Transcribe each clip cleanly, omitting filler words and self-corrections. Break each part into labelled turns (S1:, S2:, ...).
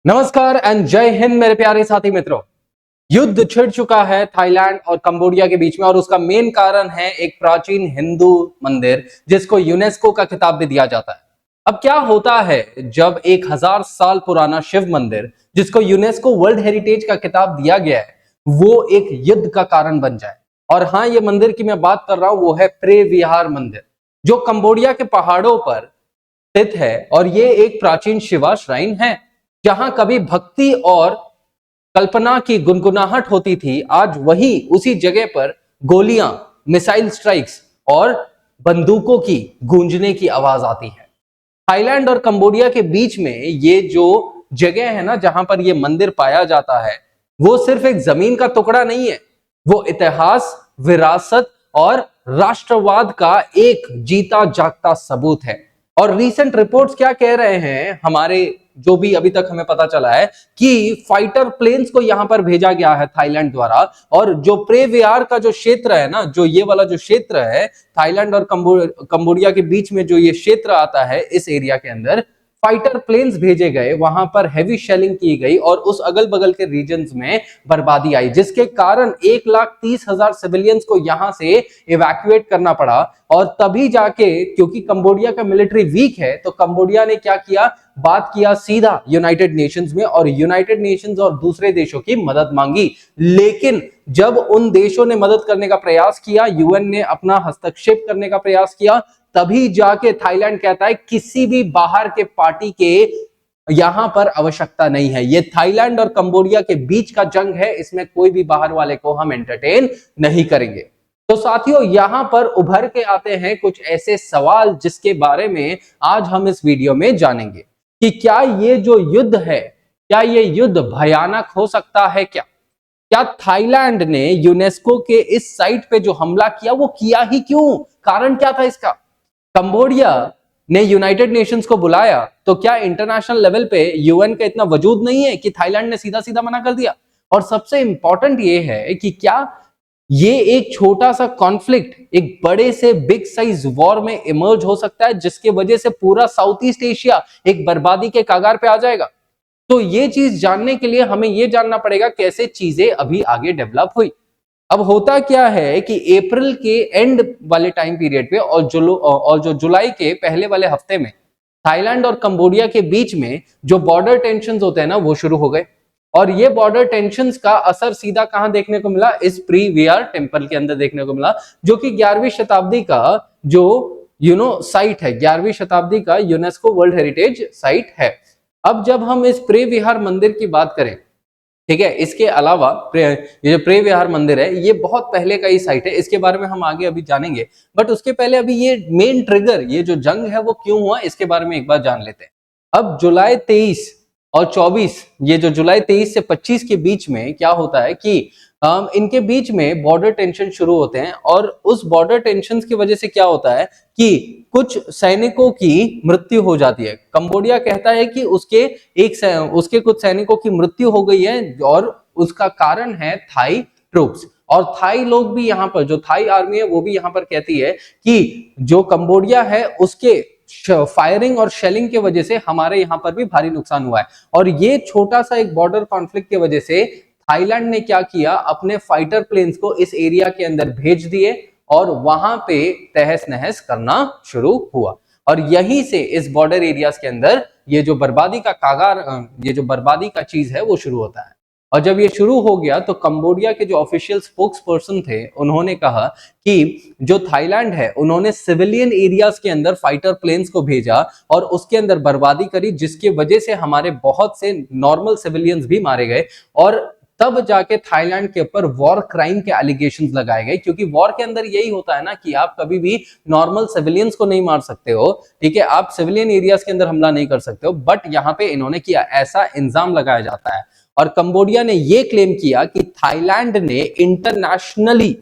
S1: नमस्कार एंड जय हिंद मेरे प्यारे साथी मित्रों। युद्ध छिड़ चुका है थाईलैंड और कंबोडिया के बीच में और उसका मेन कारण है एक प्राचीन हिंदू मंदिर जिसको यूनेस्को का खिताब भी दिया जाता है। अब क्या होता है जब 1000 साल पुराना शिव मंदिर जिसको यूनेस्को वर्ल्ड हेरिटेज का खिताब दिया गया है वो एक युद्ध का कारण बन जाए। और हाँ, ये मंदिर की मैं बात कर रहा हूं वो है प्रे विहार मंदिर जो कंबोडिया के पहाड़ों पर स्थित है। और ये एक प्राचीन शिवा श्राइन है जहां कभी भक्ति और कल्पना की गुनगुनाहट होती थी, आज वही उसी जगह पर गोलियां, मिसाइल स्ट्राइक्स और बंदूकों की गूंजने की आवाज आती है। थाईलैंड और कंबोडिया के बीच में ये जो जगह है ना जहां पर ये मंदिर पाया जाता है वो सिर्फ एक जमीन का टुकड़ा नहीं है, वो इतिहास, विरासत और राष्ट्रवाद का एक जीता जागता सबूत है। और रीसेंट रिपोर्ट्स क्या कह रहे हैं, हमारे जो भी अभी तक हमें पता चला है कि फाइटर प्लेन्स को यहां पर भेजा गया है थाईलैंड द्वारा। और जो प्रे विहार का जो क्षेत्र है ना, जो ये वाला जो क्षेत्र है थाईलैंड और कंबोडिया के बीच में जो ये क्षेत्र आता है, इस एरिया के अंदर फाइटर प्लेन्स भेजे गए, वहां पर हैवी शेलिंग की गई और उस अगल बगल के रीजन्स में बर्बादी आई जिसके कारण 1,30,000 सिविलियंस को यहां से इवैक्यूएट करना पड़ा। और तभी जाके, क्योंकि कंबोडिया का मिलिट्री वीक है, तो कंबोडिया ने क्या किया, बात किया सीधा यूनाइटेड नेशंस में और यूनाइटेड नेशंस और दूसरे देशों की मदद मांगी। लेकिन जब उन देशों ने मदद करने का प्रयास किया, यूएन ने अपना हस्तक्षेप करने का प्रयास किया, तभी जाके थाईलैंड कहता है किसी भी बाहर के पार्टी के यहां पर आवश्यकता नहीं है। ये थाईलैंड और कंबोडिया के बीच का जंग है, इसमें कोई भी बाहर वाले को हम एंटरटेन नहीं करेंगे। तो साथियों, यहां पर उभर के आते हैं कुछ ऐसे सवाल जिसके बारे में आज हम इस वीडियो में जानेंगे कि क्या ये जो युद्ध है, क्या ये युद्ध भयानक हो सकता है? क्या थाईलैंड ने यूनेस्को के इस साइट पे जो हमला किया वो किया ही क्यों? कारण क्या था इसका? कंबोडिया ने यूनाइटेड नेशंस को बुलाया तो क्या इंटरनेशनल लेवल पे यूएन का इतना वजूद नहीं है कि थाईलैंड ने सीधा सीधा मना कर दिया? और सबसे इंपॉर्टेंट ये है कि क्या ये एक छोटा सा कॉन्फ्लिक्ट एक बड़े से बिग साइज वॉर में इमर्ज हो सकता है जिसके वजह से पूरा साउथ ईस्ट एशिया एक बर्बादी के कगार पे आ जाएगा? तो ये चीज जानने के लिए हमें ये जानना पड़ेगा कैसे चीजें अभी आगे डेवलप हुई। अब होता क्या है कि अप्रैल के एंड वाले टाइम पीरियड पे और जो जुलाई के पहले वाले हफ्ते में थाईलैंड और कंबोडिया के बीच में जो बॉर्डर टेंशंस होते हैं ना वो शुरू हो गए। और ये बॉर्डर टेंशंस का असर सीधा कहां देखने को मिला? इस प्री विहार टेम्पल के अंदर देखने को मिला, जो कि 11वीं शताब्दी का जो साइट है, 11वीं शताब्दी का यूनेस्को वर्ल्ड हेरिटेज साइट है। अब जब हम इस प्रे विहार मंदिर की बात करें, ठीक है, इसके अलावा ये जो प्रे विहार मंदिर है ये बहुत पहले का ही साइट है, इसके बारे में हम आगे अभी जानेंगे। बट उसके पहले अभी ये मेन ट्रिगर, ये जो जंग है वो क्यों हुआ, इसके बारे में एक बार जान लेते हैं। अब जुलाई 23 और 24, ये जो जुलाई 23 से 25 के बीच में क्या होता है कि इनके बीच में बॉर्डर टेंशन शुरू होते हैं। और उस बॉर्डर टेंशन की वजह से क्या होता है कि कुछ सैनिकों की मृत्यु हो जाती है। कंबोडिया कहता है कि उसके कुछ सैनिकों की मृत्यु हो गई है और उसका कारण है थाई ट्रूप्स। और थाई लोग भी यहाँ पर, जो थाई आर्मी है वो भी यहाँ पर कहती है कि जो कंबोडिया है उसके फायरिंग और शेलिंग की वजह से हमारे यहाँ पर भी भारी नुकसान हुआ है। और ये छोटा सा एक बॉर्डर कॉन्फ्लिक्ट की वजह से थाईलैंड ने क्या किया, अपने फाइटर प्लेन्स को इस एरिया के अंदर भेज दिए और वहां पे तहस नहस करना शुरू हुआ। और यहीं से इस बॉर्डर एरियाज के अंदर ये जो बर्बादी का कागार, ये जो बर्बादी का चीज है वो शुरू होता है। और जब ये शुरू हो गया तो कंबोडिया के जो ऑफिशियल स्पोक्स पर्सन थे उन्होंने कहा कि जो थाईलैंड है उन्होंने सिविलियन एरियाज के अंदर फाइटर प्लेन्स को भेजा और उसके अंदर बर्बादी करी, जिसकी वजह से हमारे बहुत से नॉर्मल सिविलियंस भी मारे गए। और तब जाके थाईलैंड के ऊपर वॉर क्राइम के एलिगेशंस लगाए गए, क्योंकि वॉर के अंदर यही होता है ना कि आप कभी भी नॉर्मल सिविलियंस को नहीं मार सकते हो, ठीक है, आप सिविलियन एरियाज के अंदर हमला नहीं कर सकते हो। बट यहाँ पे इन्होंने किया, ऐसा इल्जाम लगाया जाता है। और कंबोडिया ने यह क्लेम किया कि थाईलैंड ने इंटरनेशनली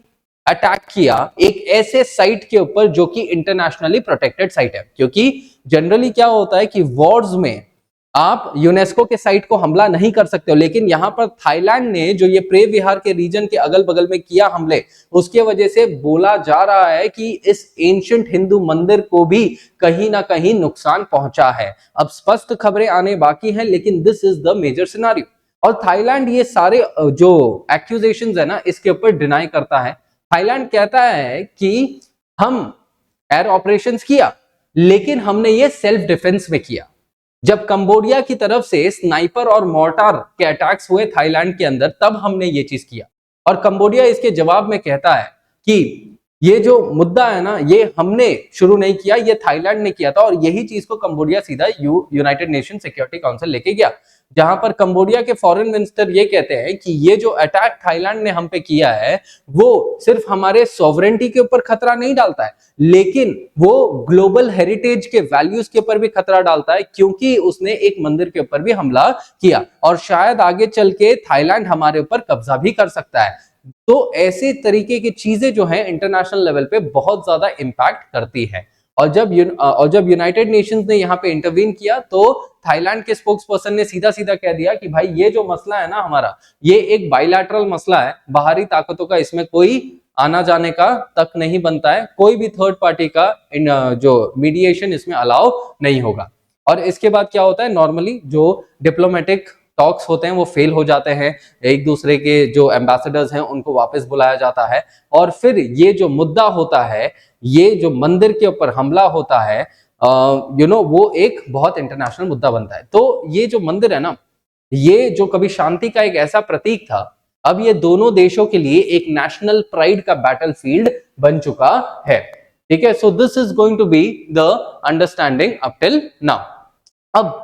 S1: अटैक किया एक ऐसे साइट के ऊपर जो कि इंटरनेशनली प्रोटेक्टेड साइट है। क्योंकि जनरली क्या होता है कि वॉर्स में आप यूनेस्को के साइट को हमला नहीं कर सकते हो, लेकिन यहां पर थाईलैंड ने जो ये प्रे विहार के रीजन के अगल बगल में किया हमले, उसके वजह से बोला जा रहा है कि इस एंशिएंट हिंदू मंदिर को भी कहीं ना कहीं नुकसान पहुंचा है। अब स्पष्ट खबरें आने बाकी हैं, लेकिन this is the major scenario. और थाईलैंड ये सारे जो एक्यूजेशंस है ना, इसके ऊपर डिनाई करता है। थाईलैंड कहता है कि हम एयर ऑपरेशंस किया, लेकिन हमने ये सेल्फ डिफेंस में किया। जब कंबोडिया की तरफ से स्नाइपर और मोर्टार के अटैक्स हुए थाईलैंड के अंदर, तब हमने ये चीज किया। और कंबोडिया इसके जवाब में कहता है कि ये जो मुद्दा है ना, ये हमने शुरू नहीं किया, ये थाईलैंड ने किया था। और यही चीज को कंबोडिया सीधा यूनाइटेड नेशन सिक्योरिटी काउंसिल लेके गया, जहां पर कंबोडिया के फॉरेन मिनिस्टर ये कहते हैं कि ये जो अटैक थाईलैंड ने हम पे किया है, वो सिर्फ हमारे सॉवरेनिटी के ऊपर खतरा नहीं डालता है, लेकिन वो ग्लोबल हेरिटेज के वैल्यूज के ऊपर भी खतरा डालता है, क्योंकि उसने एक मंदिर के ऊपर भी हमला किया और शायद आगे चल के थाईलैंड हमारे ऊपर कब्जा भी कर सकता है। तो ऐसे तरीके की चीजें जो है इंटरनेशनल लेवल पे बहुत ज्यादा इंपैक्ट करती है। और जब यूनाइटेड नेशंस ने यहाँ पे इंटरवीन किया, तो थाईलैंड के स्पोक्स पर्सन ने सीधा सीधा कह दिया कि भाई ये जो मसला है ना हमारा, ये एक बाइलैटरल मसला है, बाहरी ताकतों का इसमें कोई आना जाने का तक नहीं बनता है, कोई भी थर्ड पार्टी का जो मीडिएशन इसमें अलाउ नहीं होगा। और इसके बाद क्या होता है, नॉर्मली जो डिप्लोमेटिक टॉक्स होते हैं वो फेल हो जाते हैं, एक दूसरे के जो एम्बेसडर्स हैं उनको वापस बुलाया जाता है, और फिर ये जो मुद्दा होता है, ये जो मंदिर के ऊपर हमला होता है, वो एक बहुत इंटरनेशनल मुद्दा बनता है। तो ये जो मंदिर है ना, ये जो कभी शांति का एक ऐसा प्रतीक था, अब ये दोनों देशों के लिए एक नेशनल प्राइड का बैटलफील्ड बन चुका है। ठीक है, so this is going to be the understanding up till now. अब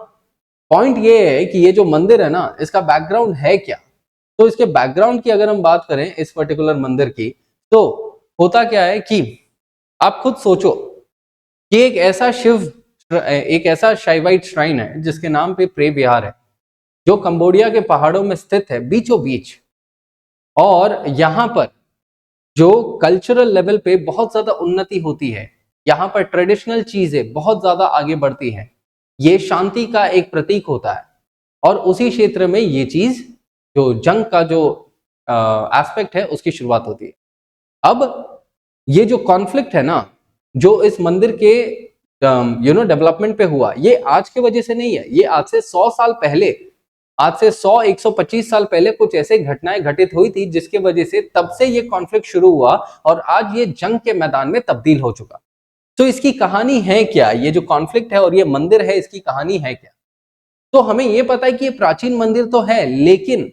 S1: पॉइंट ये है कि ये जो मंदिर है ना, इसका बैकग्राउंड है क्या। तो इसके बैकग्राउंड की अगर हम बात करें इस पर्टिकुलर मंदिर की, तो होता क्या है कि आप खुद सोचो कि एक ऐसा शाइवाइट श्राइन है जिसके नाम पे प्रे विहार है, जो कंबोडिया के पहाड़ों में स्थित है, बीचों बीच। और यहां पर जो कल्चरल लेवल पे बहुत ज्यादा उन्नति होती है, यहाँ पर ट्रेडिशनल चीजें बहुत ज्यादा आगे बढ़ती हैं, ये शांति का एक प्रतीक होता है। और उसी क्षेत्र में ये चीज, जो जंग का जो एस्पेक्ट है, उसकी शुरुआत होती है। अब ये जो कॉन्फ्लिक्ट है ना, जो इस मंदिर के डेवलपमेंट पे हुआ, ये आज के वजह से नहीं है, ये आज से 100 साल पहले, आज से 100-125 साल पहले कुछ ऐसे घटनाएं घटित हुई थी, जिसके वजह से तब से ये कॉन्फ्लिक्ट शुरू हुआ और आज ये जंग के मैदान में तब्दील हो चुका। तो इसकी कहानी है क्या, ये जो कॉन्फ्लिक्ट है और ये मंदिर है, इसकी कहानी है क्या। तो हमें ये पता है कि ये प्राचीन मंदिर तो है, लेकिन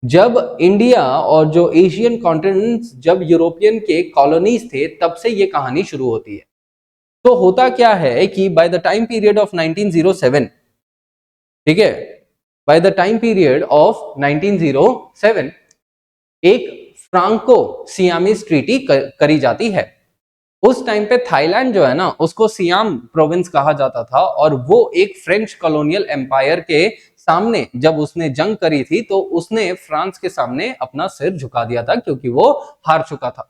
S1: जब इंडिया और जो एशियन कॉन्टिनेंट, जब यूरोपियन के कॉलोनीज थे, तब से ये कहानी शुरू होती है। तो होता क्या है कि by the time period of 1907, ठीक है, by the time period of 1907 एक फ्रांको सियामीज ट्रीटी करी जाती है। उस टाइम पे थाईलैंड जो है ना, उसको सियाम प्रोविंस कहा जाता था, और वो एक फ्रेंच कॉलोनियल एम्पायर के सामने जब उसने जंग करी थी, तो उसने फ्रांस के सामने अपना सिर झुका दिया था, क्योंकि वो हार चुका था।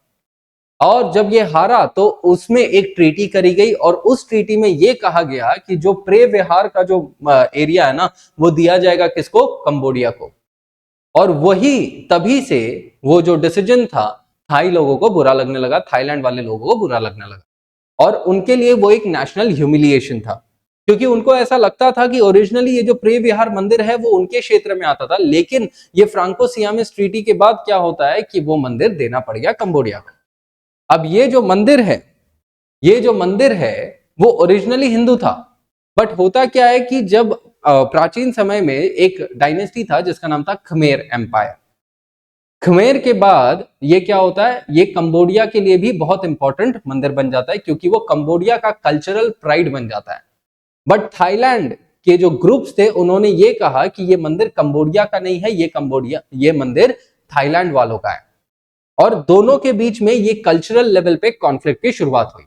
S1: और जब ये हारा, तो उसमें एक ट्रीटी करी गई, और उस ट्रीटी में ये कहा गया कि जो प्रे विहार का जो एरिया है ना, वो दिया जाएगा किसको, कंबोडिया को। और वही तभी से वो जो डिसीजन था, थाई लोगों को बुरा लगने लगा, थाईलैंड वाले लोगों को बुरा लगने लगा, और उनके लिए वो एक नेशनल ह्यूमिलिएशन था, क्योंकि उनको ऐसा लगता था कि ओरिजिनली ये जो प्रे विहार मंदिर है वो उनके क्षेत्र में आता था, लेकिन ये फ्रांको सियामीज ट्रीटी के बाद क्या होता है कि वो मंदिर देना पड़ गया कंबोडिया को। अब ये जो मंदिर है, ये जो मंदिर है वो ओरिजिनली हिंदू था, बट होता क्या है कि जब प्राचीन समय में एक डायनेस्टी था जिसका नाम था खमेर एम्पायर। खमेर के बाद ये क्या होता है, ये कंबोडिया के लिए भी बहुत इंपॉर्टेंट मंदिर बन जाता है, क्योंकि वो कंबोडिया का कल्चरल प्राइड बन जाता है। बट थाईलैंड के जो ग्रुप्स थे, उन्होंने ये कहा कि ये मंदिर कंबोडिया का नहीं है, ये मंदिर थाईलैंड वालों का है। और दोनों के बीच में ये कल्चरल लेवल पे कॉन्फ्लिक्ट की शुरुआत हुई।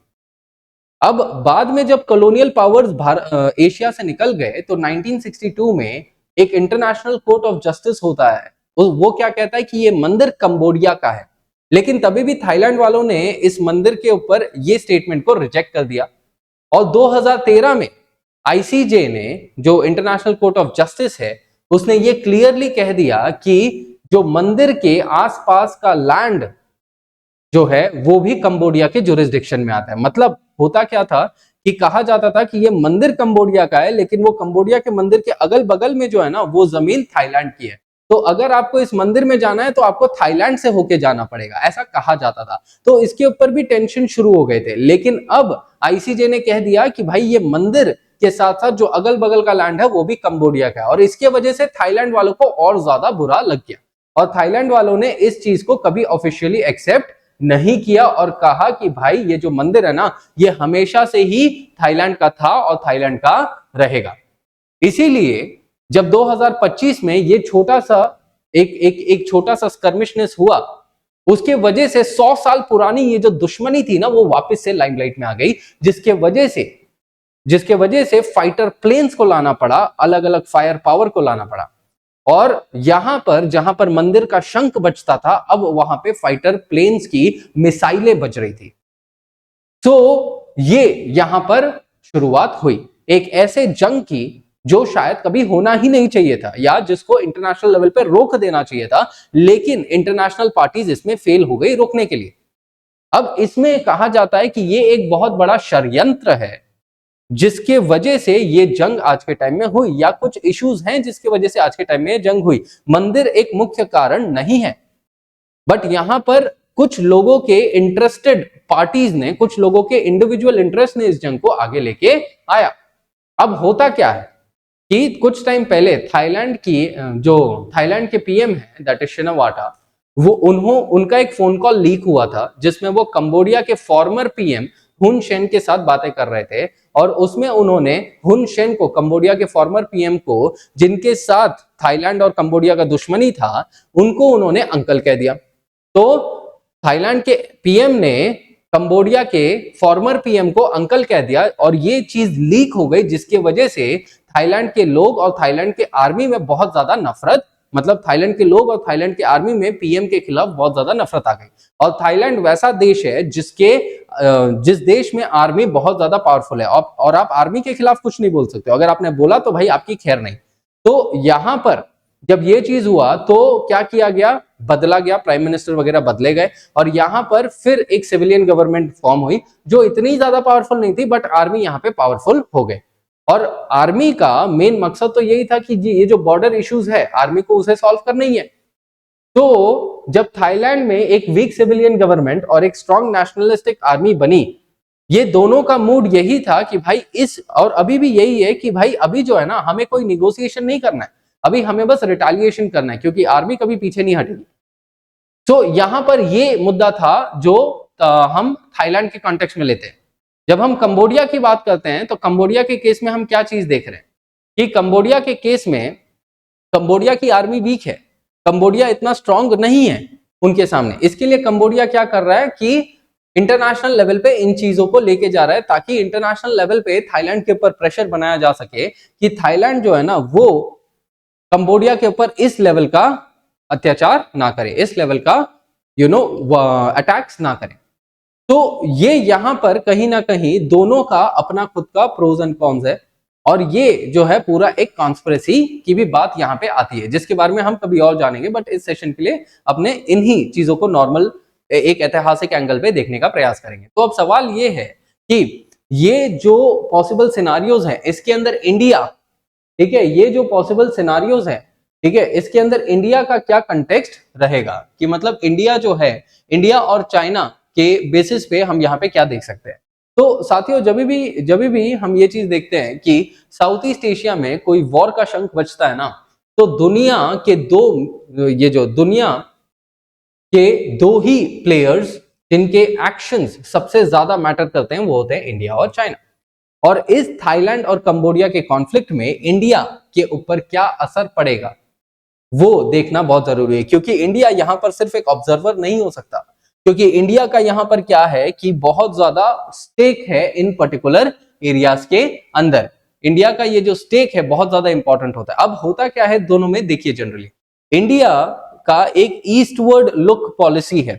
S1: अब बाद में जब कॉलोनियल पावर्स एशिया से निकल गए, तो 1962 में एक इंटरनेशनल कोर्ट ऑफ जस्टिस होता है, वो क्या कहता है कि ये मंदिर कंबोडिया का है। लेकिन तभी भी थाईलैंड वालों ने इस मंदिर के ऊपर ये स्टेटमेंट को रिजेक्ट कर दिया। और 2013 में आईसीजे ने, जो इंटरनेशनल कोर्ट ऑफ जस्टिस है, उसने ये क्लियरली कह दिया कि जो मंदिर के आसपास का लैंड जो है वो भी कंबोडिया के जुरिस्डिक्शन में आता है। मतलब होता क्या था कि कहा जाता था कि ये मंदिर कंबोडिया का है, लेकिन वो कंबोडिया के मंदिर के अगल बगल में जो है ना वो जमीन थाईलैंड की है। तो अगर आपको इस मंदिर में जाना है तो आपको थाईलैंड से होके जाना पड़ेगा, ऐसा कहा जाता था। तो इसके ऊपर भी टेंशन शुरू हो गए थे। लेकिन अब आईसीजे ने कह दिया कि भाई ये मंदिर के साथ साथ जो अगल बगल का लैंड है वो भी कंबोडिया का है, और इसके वजह से थाईलैंड वालों को और ज्यादा बुरा लग गया। और थाईलैंड वालों ने इस चीज को कभी ऑफिशियली एक्सेप्ट नहीं किया और कहा कि भाई ये जो मंदिर है ना ये हमेशा से ही थाईलैंड का था और थाईलैंड का रहेगा। इसीलिए जब 2025 में ये छोटा सा एक छोटा सा स्कर्मिशनेस हुआ, उसके वजह से 100 साल पुरानी ये जो दुश्मनी थी ना वो वापस से लाइमलाइट में आ गई, जिसके वजह से फाइटर प्लेन्स को लाना पड़ा, अलग अलग फायर पावर को लाना पड़ा। और यहां पर जहां पर मंदिर का शंख बजता था, अब वहां पे फाइटर प्लेन्स की मिसाइलें बज रही थी। तो ये यहां पर शुरुआत हुई एक ऐसे जंग की जो शायद कभी होना ही नहीं चाहिए था, या जिसको इंटरनेशनल लेवल पे रोक देना चाहिए था, लेकिन इंटरनेशनल पार्टीज इसमें फेल हो गई रोकने के लिए। अब इसमें कहा जाता है कि ये एक बहुत बड़ा षड्यंत्र है जिसके वजह से ये जंग आज के टाइम में हुई, या कुछ इश्यूज हैं जिसके वजह से आज के टाइम में ये जंग हुई। मंदिर एक मुख्य कारण नहीं है, बट यहां पर कुछ लोगों के इंटरेस्टेड पार्टीज ने, कुछ लोगों के इंडिविजुअल इंटरेस्ट ने इस जंग को आगे लेके आया। अब होता क्या है कि कुछ टाइम पहले थाईलैंड के पीएम है दैट इज शिनावाटा, उनका एक फोन कॉल लीक हुआ था जिसमें वो कंबोडिया के फॉर्मर पीएम हुन सेन के साथ बातें कर रहे थे, और उसमें उन्होंने हुन सेन को, कंबोडिया के फॉर्मर पीएम को, जिनके साथ थाईलैंड और कंबोडिया का दुश्मनी था, उनको उन्होंने अंकल कह दिया। तो थाईलैंड के पीएम ने कंबोडिया के फॉर्मर पीएम को अंकल कह दिया, और ये चीज लीक हो गई, जिसकी वजह से थाईलैंड के लोग और थाईलैंड के आर्मी में बहुत ज्यादा नफरत, मतलब थाईलैंड के लोग और थाईलैंड के आर्मी में पीएम के खिलाफ बहुत ज्यादा नफरत आ गई। और थाईलैंड वैसा देश है जिस देश में आर्मी बहुत ज्यादा पावरफुल है, और आप आर्मी के खिलाफ कुछ नहीं बोल सकते। अगर आपने बोला तो भाई आपकी खैर नहीं। तो यहां पर जब ये चीज हुआ तो क्या किया गया, बदला गया, प्राइम मिनिस्टर वगैरह बदले गए, और यहां पर फिर एक सिविलियन गवर्नमेंट फॉर्म हुई जो इतनी ज्यादा पावरफुल नहीं थी, बट आर्मी यहां पे पावरफुल हो गए। और आर्मी का मेन मकसद तो यही था कि ये जो बॉर्डर इश्यूज है आर्मी को उसे सॉल्व करना ही है। तो जब थाईलैंड में एक वीक सिविलियन गवर्नमेंट और एक स्ट्रॉन्ग नेशनलिस्टिक आर्मी बनी, ये दोनों का मूड यही था कि भाई और अभी भी यही है कि भाई अभी जो है ना हमें कोई निगोसिएशन नहीं करना है, अभी हमें बस रिटेलिएशन करना है, क्योंकि आर्मी कभी पीछे नहीं हटेगी। तो यहां पर ये मुद्दा था जो हम थाईलैंड के कॉन्टेक्स्ट में लेते हैं। जब हम कंबोडिया की बात करते हैं तो कंबोडिया के केस में हम क्या चीज देख रहे हैं कि कंबोडिया के केस में कंबोडिया की आर्मी वीक है, कंबोडिया इतना स्ट्रांग नहीं है उनके सामने। इसके लिए कंबोडिया क्या कर रहा है कि इंटरनेशनल लेवल पे इन चीजों को लेके जा रहा है, ताकि इंटरनेशनल लेवल पे थाईलैंड के ऊपर प्रेशर बनाया जा सके कि थाईलैंड जो है ना वो कंबोडिया के ऊपर इस लेवल का अत्याचार ना करे, इस लेवल का अटैक्स ना करे। तो ये यहां पर कहीं ना कहीं दोनों का अपना खुद का प्रोज एंड कॉन्स है, और ये जो है पूरा एक कॉन्स्पिरेसी की भी बात यहां पे आती है, जिसके बारे में हम कभी और जानेंगे। बट इस सेशन के लिए अपने इन्हीं चीजों को नॉर्मल एक ऐतिहासिक एंगल पे देखने का प्रयास करेंगे। तो अब सवाल ये है कि ये जो पॉसिबल सिनारियोज हैं इसके अंदर इंडिया, ठीक है, ये जो पॉसिबल सिनारियोज हैं, ठीक है, इसके अंदर इंडिया का क्या कंटेक्स्ट रहेगा, कि मतलब इंडिया जो है, इंडिया और चाइना के बेसिस पे हम यहाँ पे क्या देख सकते हैं। तो साथियों जब भी हम ये चीज देखते हैं कि साउथ ईस्ट एशिया में कोई वॉर का शंख बजता है ना, तो दुनिया के दो ही प्लेयर्स जिनके एक्शंस सबसे ज्यादा मैटर करते हैं वो होते हैं इंडिया और चाइना। और इस थाईलैंड और कंबोडिया के कॉन्फ्लिक्ट में इंडिया के ऊपर क्या असर पड़ेगा वो देखना बहुत जरूरी है, क्योंकि इंडिया यहां पर सिर्फ एक ऑब्जर्वर नहीं हो सकता, क्योंकि इंडिया का यहां पर क्या है कि बहुत ज्यादा स्टेक है इन पर्टिकुलर एरियाज के अंदर। इंडिया का ये जो स्टेक है बहुत ज्यादा इंपॉर्टेंट होता है। अब होता क्या है दोनों में, देखिए जनरली इंडिया का एक ईस्टवर्ड लुक पॉलिसी है,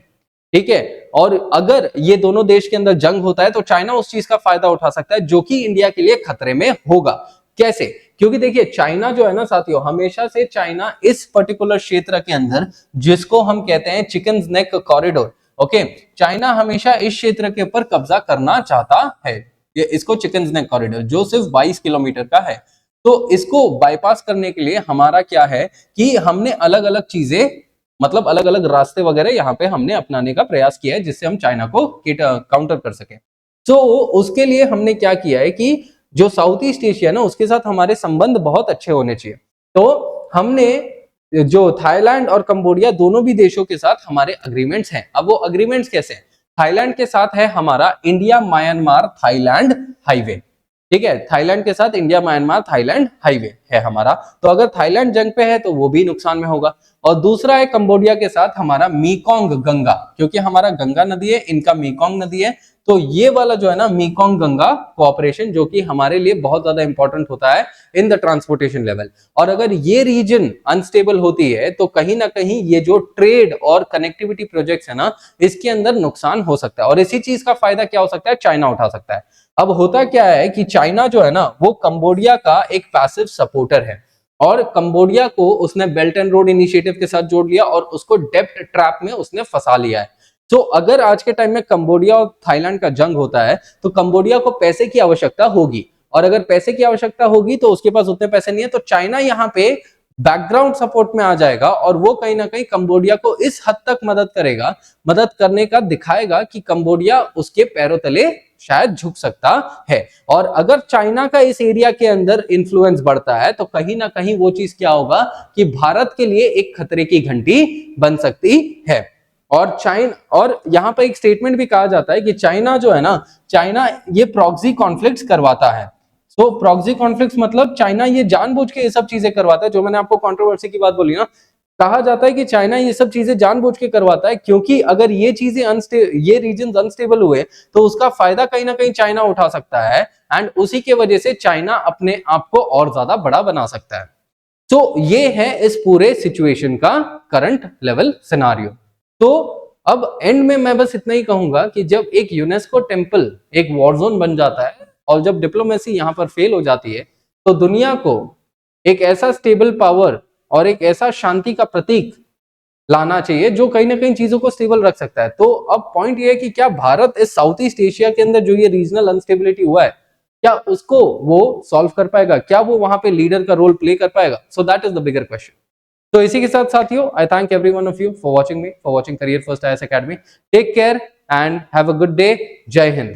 S1: ठीक है, और अगर ये दोनों देश के अंदर जंग होता है तो चाइना उस चीज का फायदा उठा सकता है जो कि इंडिया के लिए खतरे में होगा। कैसे? क्योंकि देखिए चाइना जो है ना साथियों, हमेशा से चाइना इस पर्टिकुलर क्षेत्र के अंदर, जिसको हम कहते हैं chicken neck corridor, okay, China हमेशा इस क्षेत्र के ऊपर कब्जा करना चाहता है। ये इसको चिकन नेक कॉरिडोर जो सिर्फ 22 किलोमीटर का है, तो इसको बाईपास करने के लिए हमारा क्या है कि हमने अलग अलग चीजें, मतलब अलग अलग रास्ते वगैरह यहाँ पे हमने अपनाने का प्रयास किया है जिससे हम चाइना को काउंटर कर सके। तो उसके लिए हमने क्या किया है कि जो साउथ ईस्ट एशिया ना उसके साथ हमारे संबंध बहुत अच्छे होने चाहिए। तो हमने जो थाईलैंड और कंबोडिया दोनों भी देशों के साथ हमारे अग्रीमेंट्स हैं। अब वो अग्रीमेंट्स कैसे हैं? थाईलैंड के साथ है हमारा इंडिया म्यांमार थाईलैंड हाईवे, ठीक है, थाईलैंड के साथ इंडिया म्यांमार थाईलैंड हाईवे है हमारा। तो अगर थाईलैंड जंग पे है तो वो भी नुकसान में होगा। और दूसरा है कंबोडिया के साथ हमारा मीकोंग गंगा, क्योंकि हमारा गंगा नदी है, इनका मीकोंग नदी है, तो ये वाला जो है ना मीकोंग गंगा कोऑपरेशन जो कि हमारे लिए बहुत ज्यादा इंपॉर्टेंट होता है इन द ट्रांसपोर्टेशन लेवल। और अगर ये रीजन अनस्टेबल होती है तो कहीं ना कहीं ये जो ट्रेड और कनेक्टिविटी प्रोजेक्ट्स है ना, इसके अंदर नुकसान हो सकता है। और इसी चीज का फायदा क्या हो सकता है? चाइना उठा सकता है। अब होता क्या है कि चाइना जो है ना वो कंबोडिया का एक पैसिव सपोर्टर है, और कंबोडिया को उसने बेल्ट एंड रोड इनिशिएटिव के साथ जोड़ लिया और उसको डेब्ट ट्रैप में उसने फंसा लिया है। तो अगर आज के टाइम में कंबोडिया और थाईलैंड का जंग होता है तो कंबोडिया को पैसे की आवश्यकता होगी, और अगर पैसे की आवश्यकता होगी तो उसके पास उतने पैसे नहीं है, तो चाइना यहाँ पे बैकग्राउंड सपोर्ट में आ जाएगा और वो कहीं ना कहीं कंबोडिया को इस हद तक मदद करेगा, मदद करने का दिखाएगा कि कंबोडिया उसके पैरों तले शायद झुक सकता है। और अगर चाइना का इस एरिया के अंदर इन्फ्लुएंस बढ़ता है तो कहीं ना कहीं वो चीज क्या होगा कि भारत के लिए एक खतरे की घंटी बन सकती है। और यहां पर एक स्टेटमेंट भी कहा जाता है कि चाइना जो है ना, चाइना ये प्रॉक्सी कॉन्फ्लिक्ट्स करवाता है। सो प्रॉक्सी कॉन्फ्लिक्ट्स मतलब चाइना ये जानबूझ के ये सब चीजें करवाता है, जो मैंने आपको कंट्रोवर्सी की बात बोली ना, कहा जाता है कि चाइना ये सब चीजें जानबूझ के करवाता है, क्योंकि अगर ये चीजें ये रीजन अनस्टेबल हुए तो उसका फायदा कहीं ना कहीं चाइना उठा सकता है, एंड उसी के वजह से चाइना अपने आप को और ज्यादा बड़ा बना सकता है। तो ये है इस पूरे सिचुएशन का करंट लेवल सिनारियो। तो अब एंड में मैं बस इतना ही कहूंगा कि जब एक यूनेस्को टेम्पल एक वॉर जोन बन जाता है और जब डिप्लोमेसी यहां पर फेल हो जाती है तो दुनिया को एक ऐसा स्टेबल पावर और एक ऐसा शांति का प्रतीक लाना चाहिए जो कहीं ना कहीं चीजों को स्टेबल रख सकता है। तो अब पॉइंट ये है कि क्या भारत इस साउथ ईस्ट एशिया के अंदर जो ये रीजनल अनस्टेबिलिटी हुआ है, क्या उसको वो सॉल्व कर पाएगा? क्या वो वहां पे लीडर का रोल प्ले कर पाएगा? So that is the bigger question. तो इसी के साथ साथियों, I thank every one of you for watching me, for watching career first IAS academy. Take care and have a good day. जय हिंद।